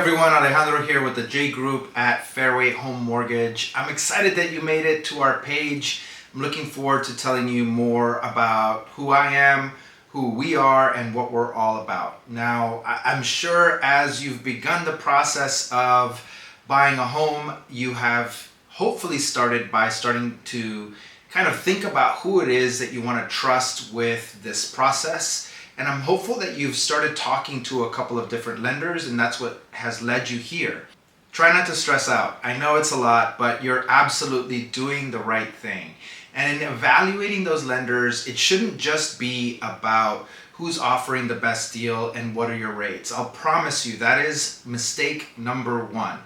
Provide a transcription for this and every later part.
everyone, Alejandro here with the JGroup at Fairway Home Mortgage. I'm excited that you made it to our page. I'm looking forward to telling you more about who I am, who we are, and what we're all about. Now, I'm sure as you've begun the process of buying a home, you have hopefully started by starting to kind of think about who it is that you want to trust with this process. And I'm hopeful that you've started talking to a couple of different lenders, and that's what has led you here. Try not to stress out. I know it's a lot, but you're absolutely doing the right thing. And in evaluating those lenders, it shouldn't just be about who's offering the best deal and what are your rates. I'll promise you that is mistake number one.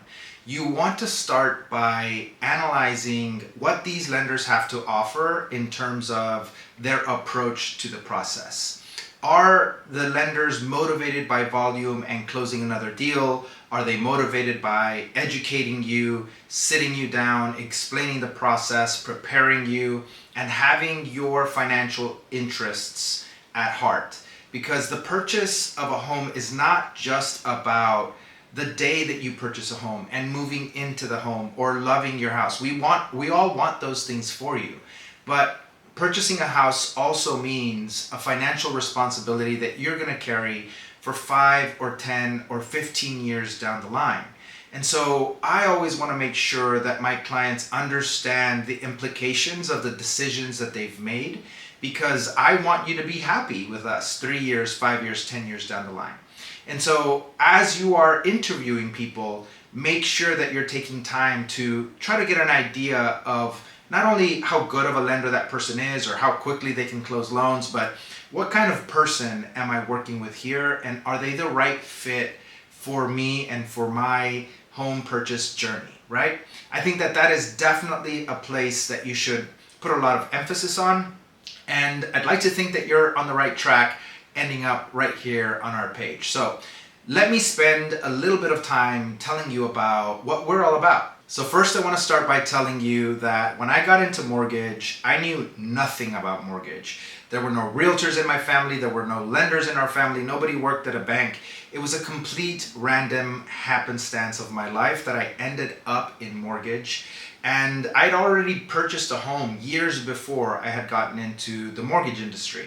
You want to start by analyzing what these lenders have to offer in terms of their approach to the process. Are the lenders motivated by volume and closing another deal? Are they motivated by educating you, sitting you down, explaining the process, preparing you, and having your financial interests at heart? Because the purchase of a home is not just about the day that you purchase a home and moving into the home or loving your house. We all want those things for you. But purchasing a house also means a financial responsibility that you're going to carry for 5 or 10 or 15 years down the line. And so I always want to make sure that my clients understand the implications of the decisions that they've made, because I want you to be happy with us 3 years, 5 years, 10 years down the line. And so as you are interviewing people, make sure that you're taking time to try to get an idea of not only how good of a lender that person is or how quickly they can close loans, but what kind of person am I working with here, and are they the right fit for me and for my home purchase journey, right? I think that is definitely a place that you should put a lot of emphasis on, and I'd like to think that you're on the right track ending up right here on our page. So let me spend a little bit of time telling you about what we're all about. So first I want to start by telling you that when I got into mortgage, I knew nothing about mortgage. There were no realtors in my family, there were no lenders in our family, nobody worked at a bank. It was a complete random happenstance of my life that I ended up in mortgage. And I'd already purchased a home years before I had gotten into the mortgage industry.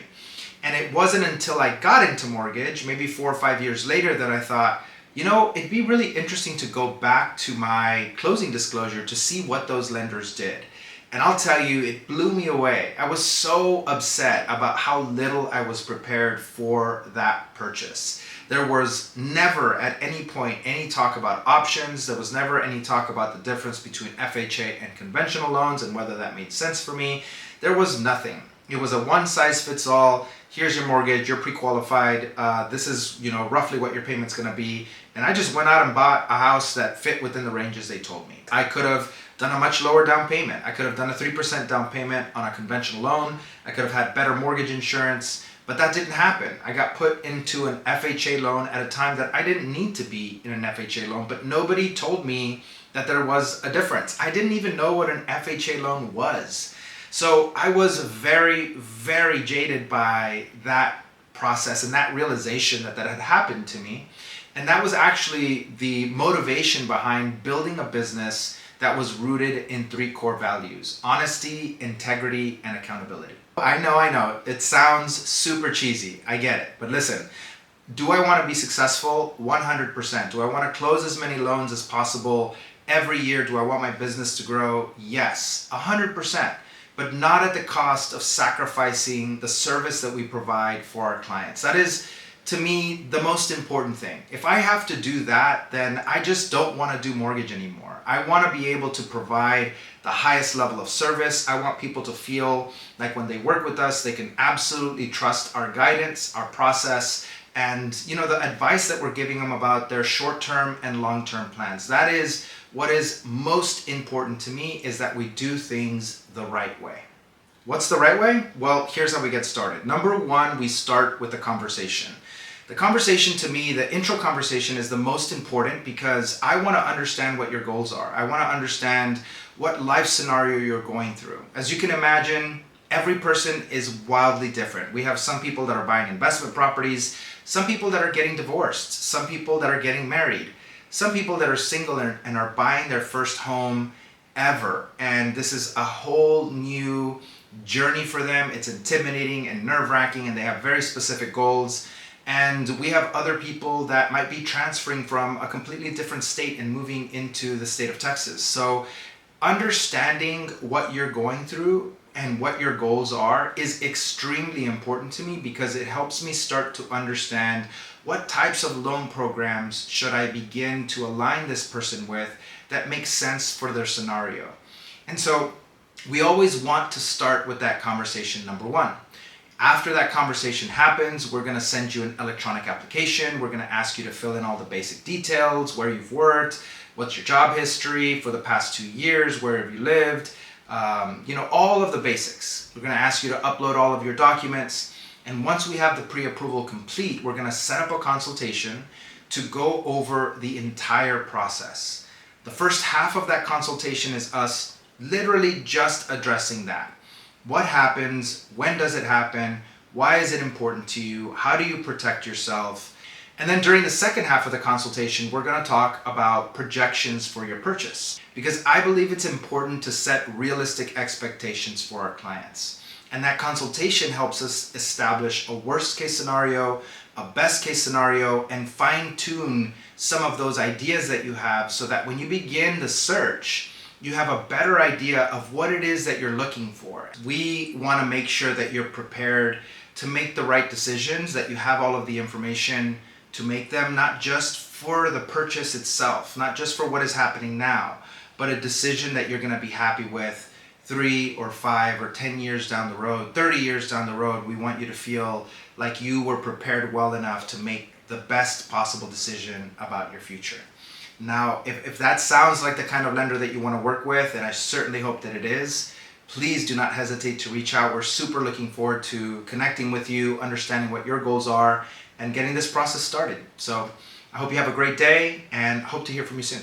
And it wasn't until I got into mortgage, maybe 4 or 5 years later, that I thought, you know, it'd be really interesting to go back to my closing disclosure to see what those lenders did. And I'll tell you, it blew me away. I was so upset about how little I was prepared for that purchase. There was never at any point any talk about options. There was never any talk about the difference between FHA and conventional loans and whether that made sense for me. There was nothing. It was a one-size-fits-all. Here's your mortgage, you're pre-qualified, this is roughly what your payment's going to be. And I just went out and bought a house that fit within the ranges they told me. I could have done a much lower down payment. I could have done a 3% down payment on a conventional loan. I could have had better mortgage insurance, but that didn't happen. I got put into an FHA loan at a time that I didn't need to be in an FHA loan, but nobody told me that there was a difference. I didn't even know what an FHA loan was. So I was very, very jaded by that process and that realization that had happened to me. And that was actually the motivation behind building a business that was rooted in 3 core values: honesty, integrity, and accountability. I know, it sounds super cheesy. I get it. But listen, do I want to be successful? 100%. Do I want to close as many loans as possible every year? Do I want my business to grow? Yes, 100%. But not at the cost of sacrificing the service that we provide for our clients. That is, to me, the most important thing. If I have to do that, then I just don't want to do mortgage anymore. I want to be able to provide the highest level of service. I want people to feel like when they work with us, they can absolutely trust our guidance, our process, and the advice that we're giving them about their short-term and long-term plans. That is what is most important to me, is that we do things the right way. What's the right way? Well, here's how we get started. Number one, we start with the conversation. The conversation, to me, the intro conversation, is the most important because I want to understand what your goals are. I want to understand what life scenario you're going through. As you can imagine, every person is wildly different. We have some people that are buying investment properties, some people that are getting divorced, some people that are getting married, some people that are single and are buying their first home ever. And this is a whole new journey for them. It's intimidating and nerve-wracking, and they have very specific goals. And we have other people that might be transferring from a completely different state and moving into the state of Texas. So understanding what you're going through and what your goals are is extremely important to me, because it helps me start to understand what types of loan programs should I begin to align this person with that makes sense for their scenario. And so we always want to start with that conversation number one. After that conversation happens, we're going to send you an electronic application. We're going to ask you to fill in all the basic details, where you've worked, what's your job history for the past 2 years, where have you lived, all of the basics. We're going to ask you to upload all of your documents. And once we have the pre-approval complete, we're going to set up a consultation to go over the entire process. The first half of that consultation is us literally just addressing that. What happens? When does it happen? Why is it important to you? How do you protect yourself? And then during the second half of the consultation, we're going to talk about projections for your purchase, because I believe it's important to set realistic expectations for our clients. And that consultation helps us establish a worst case scenario, a best case scenario, and fine tune some of those ideas that you have, so that when you begin the search, you have a better idea of what it is that you're looking for. We want to make sure that you're prepared to make the right decisions, that you have all of the information to make them, not just for the purchase itself, not just for what is happening now, but a decision that you're going to be happy with 3 or 5 or 10 years down the road, 30 years down the road. We want you to feel like you were prepared well enough to make the best possible decision about your future. Now, if that sounds like the kind of lender that you want to work with, and I certainly hope that it is, please do not hesitate to reach out. We're super looking forward to connecting with you, understanding what your goals are, and getting this process started. So I hope you have a great day, and hope to hear from you soon.